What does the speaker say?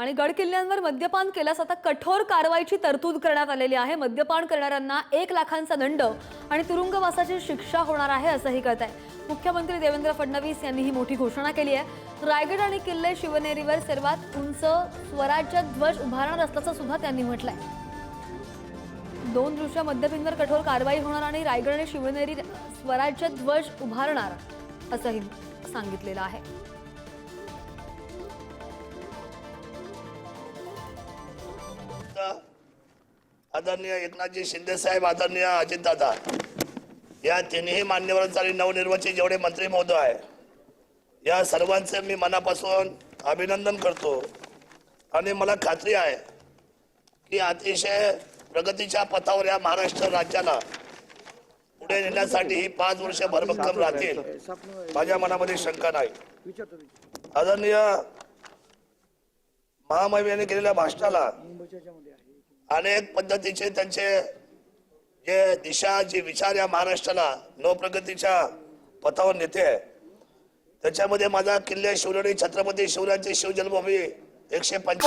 आणि गड किल्ल्यांवर मद्यपान केल्यास आता कठोर कारवाईची तरतूद करण्यात आलेली आहे। मद्यपान करणाऱ्यांना 1 लाखांचा दंड आणि तुरुंगवासाची शिक्षा होणार आहे असंही कळत आहे। मुख्यमंत्री देवेंद्र फडणवीस यांनी ही मोठी घोषणा केली आहे। रायगड आणि किल्ले शिवनेरीवर सर्वात उंच स्वराज्य ध्वज उभारणार असल्याचं सुद्धा त्यांनी म्हटलंय। 2 दृश्य मद्यपींवर कठोर कारवाई होणार आणि रायगड आणि शिवनेरी स्वराज्य ध्वज उभारणार असंही सांगितलेलं आहे। आदरणीय एकनाथजी शिंदे साहेब, आदरणीय अजितदादा, या तिन्ही मान्यवरांचे आणि नवनिर्वाचित जेवढे मंत्री महोदय आहे, या सर्वांचे मी मनापासून अभिनंदन करतो आणि मला खात्री आहे की अतिशय प्रगतीच्या पथावर या महाराष्ट्र राज्याला पुढे नेण्यासाठी ही 5 वर्ष भरभक्कम राहतील, माझ्या मनामध्ये शंका नाही। आदरणीय महामहिमेने केलेल्या भाषणाला अनेक पद्धतीचे त्यांचे जे दिशा जे विचार या महाराष्ट्राला नवप्रगतीच्या पथावर नेते आहे, त्याच्यामध्ये माझा किल्ले शिवनेरी छत्रपती शिवरायांची शिवजन्मभूमी 105